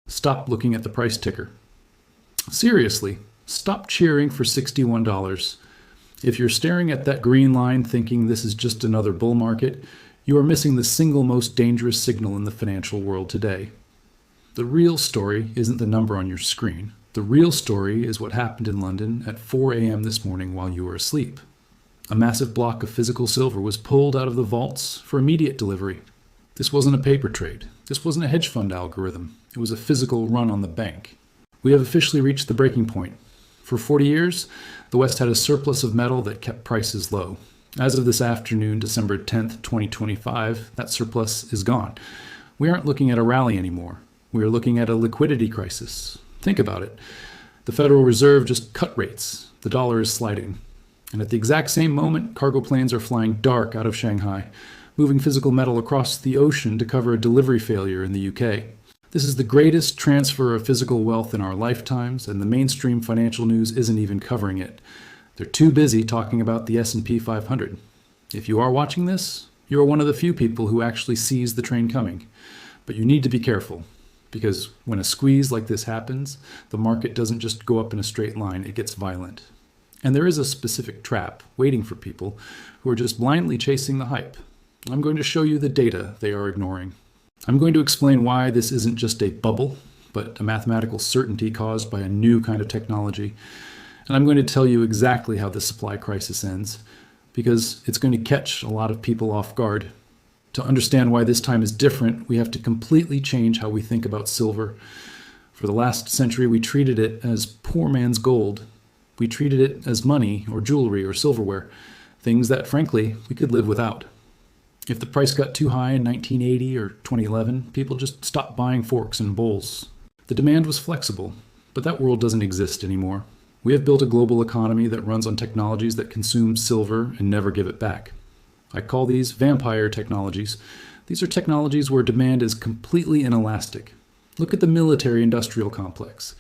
Stop looking at the price ticker. Seriously, stop cheering for $61. If you're staring at that green line thinking this is just another bull market, you are missing the single most dangerous signal in the financial world today. The real story isn't the number on your screen. The real story is what happened in London at 4 a.m. this morning while you were asleep. A massive block of physical silver was pulled out of the vaults for immediate delivery. This wasn't a paper trade. This wasn't a hedge fund algorithm. It was a physical run on the bank. We have officially reached the breaking point. For 40 years, the West had a surplus of metal that kept prices low. As of this afternoon, December 10th, 2025, that surplus is gone. We aren't looking at a rally anymore. We are looking at a liquidity crisis. Think about it. The Federal Reserve just cut rates. The dollar is sliding. And at the exact same moment, cargo planes are flying dark out of Shanghai, moving physical metal across the ocean to cover a delivery failure in the UK. This is the greatest transfer of physical wealth in our lifetimes, and the mainstream financial news isn't even covering it. They're too busy talking about the S&P 500. If you are watching this, you are one of the few people who actually sees the train coming. But you need to be careful, because when a squeeze like this happens, the market doesn't just go up in a straight line, it gets violent. And there is a specific trap waiting for people who are just blindly chasing the hype. I'm going to show you the data they are ignoring. I'm going to explain why this isn't just a bubble, but a mathematical certainty caused by a new kind of technology. And I'm going to tell you exactly how the supply crisis ends, because it's going to catch a lot of people off guard. To understand why this time is different, we have to completely change how we think about silver. For the last century, we treated it as poor man's gold. We treated it as money or jewelry or silverware, things that, frankly, we could live without. If the price got too high in 1980 or 2011, people just stopped buying forks and bowls. The demand was flexible, but that world doesn't exist anymore. We have built a global economy that runs on technologies that consume silver and never give it back. I call these vampire technologies. These are technologies where demand is completely inelastic. Look at the military-industrial complex.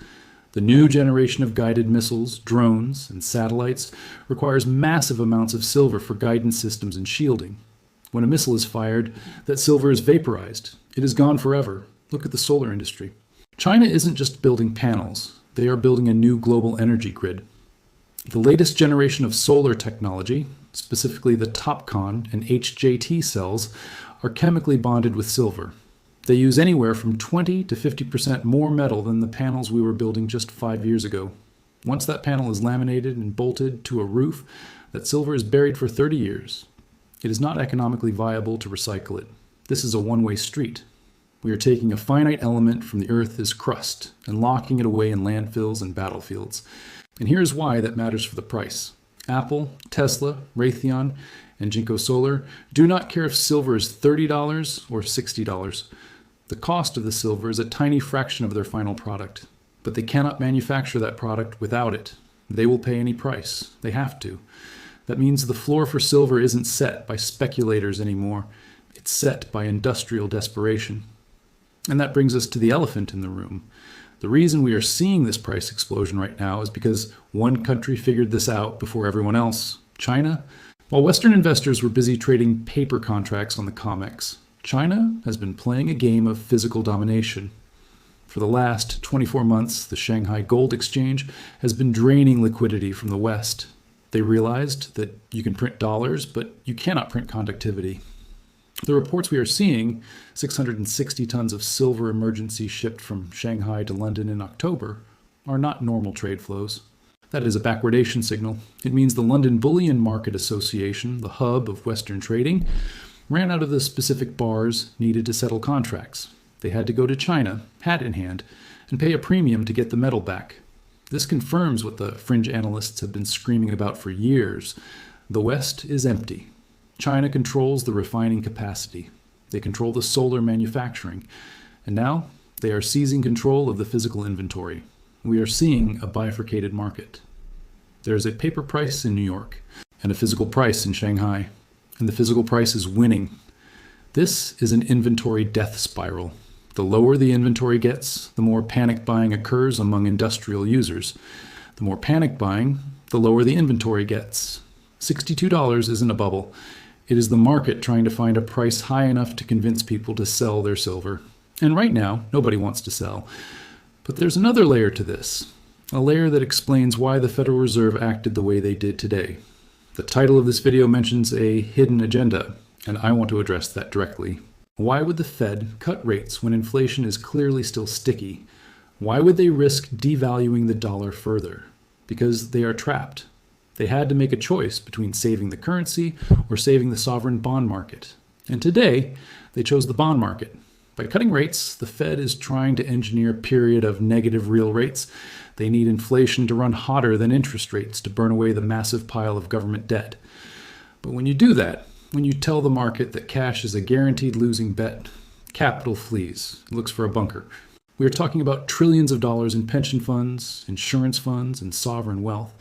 The new generation of guided missiles, drones, and satellites requires massive amounts of silver for guidance systems and shielding. When a missile is fired, that silver is vaporized. It is gone forever. Look at the solar industry. China isn't just building panels. They are building a new global energy grid. The latest generation of solar technology, specifically the TOPCon and HJT cells, are chemically bonded with silver. They use anywhere from 20 to 50% more metal than the panels we were building just 5 years ago. Once that panel is laminated and bolted to a roof, that silver is buried for 30 years. It is not economically viable to recycle it. This is a one-way street. We are taking a finite element from the Earth's crust and locking it away in landfills and battlefields. And here's why that matters for the price. Apple, Tesla, Raytheon, and Jinko Solar do not care if silver is $30 or $60. The cost of the silver is a tiny fraction of their final product, but they cannot manufacture that product without it. They will pay any price. They have to. That means the floor for silver isn't set by speculators anymore. It's set by industrial desperation. And that brings us to the elephant in the room. The reason we are seeing this price explosion right now is because one country figured this out before everyone else, China. While Western investors were busy trading paper contracts on the COMEX, China has been playing a game of physical domination. For the last 24 months, the Shanghai Gold Exchange has been draining liquidity from the West. They realized that you can print dollars, but you cannot print conductivity. The reports we are seeing, 660 tons of silver emergency shipped from Shanghai to London in October, are not normal trade flows. That is a backwardation signal. It means the London Bullion Market Association, the hub of Western trading, ran out of the specific bars needed to settle contracts. They had to go to China, hat in hand, and pay a premium to get the metal back. This confirms what the fringe analysts have been screaming about for years. The West is empty. China controls the refining capacity. They control the solar manufacturing. And now they are seizing control of the physical inventory. We are seeing a bifurcated market. There is a paper price in New York and a physical price in Shanghai. And the physical price is winning. This is an inventory death spiral. The lower the inventory gets, the more panic buying occurs among industrial users. The more panic buying, the lower the inventory gets. $62 isn't a bubble. It is the market trying to find a price high enough to convince people to sell their silver. And right now, nobody wants to sell. But there's another layer to this, a layer that explains why the Federal Reserve acted the way they did today. The title of this video mentions a hidden agenda, and I want to address that directly. Why would the Fed cut rates when inflation is clearly still sticky? Why would they risk devaluing the dollar further? Because they are trapped. They had to make a choice between saving the currency or saving the sovereign bond market. And today, they chose the bond market. By cutting rates, the Fed is trying to engineer a period of negative real rates. They need inflation to run hotter than interest rates to burn away the massive pile of government debt. But when you do that, when you tell the market that cash is a guaranteed losing bet, capital flees. It looks for a bunker. We are talking about trillions of dollars in pension funds, insurance funds, and sovereign wealth.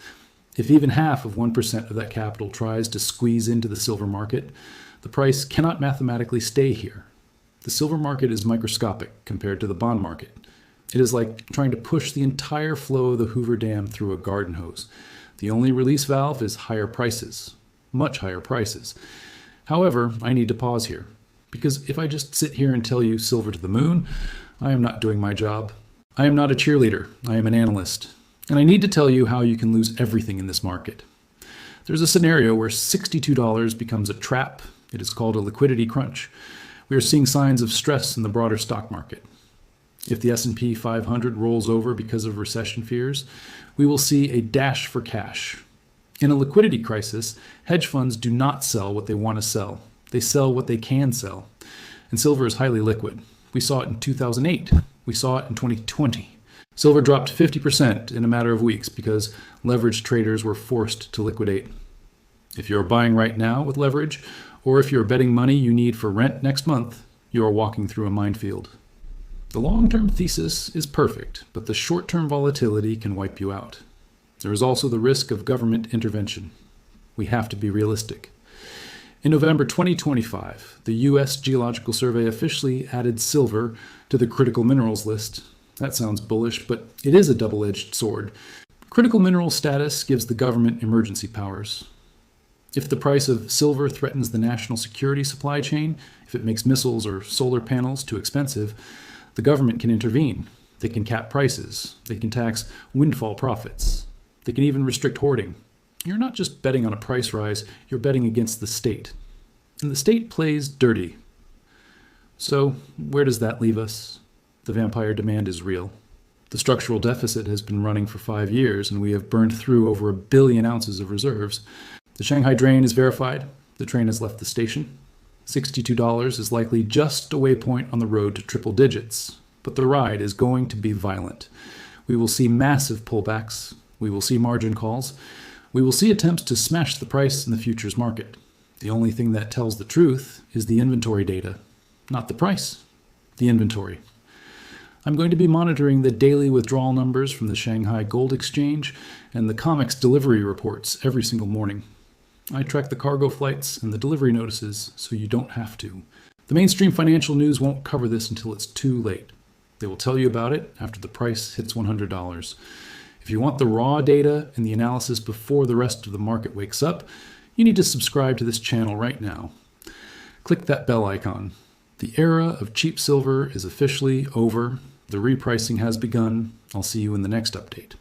If even half of 1% of that capital tries to squeeze into the silver market, the price cannot mathematically stay here. The silver market is microscopic compared to the bond market. It is like trying to push the entire flow of the Hoover Dam through a garden hose. The only release valve is higher prices, much higher prices. However, I need to pause here, because if I just sit here and tell you silver to the moon, I am not doing my job. I am not a cheerleader. I am an analyst. And I need to tell you how you can lose everything in this market. There's a scenario where $62 becomes a trap. It is called a liquidity crunch. We are seeing signs of stress in the broader stock market. If the S&P 500 rolls over because of recession fears, we will see a dash for cash. In a liquidity crisis, hedge funds do not sell what they want to sell. They sell what they can sell. And silver is highly liquid. We saw it in 2008. We saw it in 2020. Silver dropped 50% in a matter of weeks because leveraged traders were forced to liquidate. If you're buying right now with leverage, or if you're betting money you need for rent next month, you are walking through a minefield. The long-term thesis is perfect, but the short-term volatility can wipe you out. There is also the risk of government intervention. We have to be realistic. In November 2025, the U.S. Geological Survey officially added silver to the critical minerals list. That sounds bullish, but it is a double-edged sword. Critical mineral status gives the government emergency powers. If the price of silver threatens the national security supply chain, if it makes missiles or solar panels too expensive, the government can intervene. They can cap prices. They can tax windfall profits. They can even restrict hoarding. You're not just betting on a price rise, you're betting against the state. And the state plays dirty. So where does that leave us? The vampire demand is real. The structural deficit has been running for 5 years, and we have burned through over 1 billion ounces of reserves. The Shanghai drain is verified. The train has left the station. $62 is likely just a waypoint on the road to triple digits, but the ride is going to be violent. We will see massive pullbacks. We will see margin calls. We will see attempts to smash the price in the futures market. The only thing that tells the truth is the inventory data, not the price, the inventory. I'm going to be monitoring the daily withdrawal numbers from the Shanghai Gold Exchange and the COMEX delivery reports every single morning. I track the cargo flights and the delivery notices so you don't have to. The mainstream financial news won't cover this until it's too late. They will tell you about it after the price hits $100. If you want the raw data and the analysis before the rest of the market wakes up, you need to subscribe to this channel right now. Click that bell icon. The era of cheap silver is officially over. The repricing has begun. I'll see you in the next update.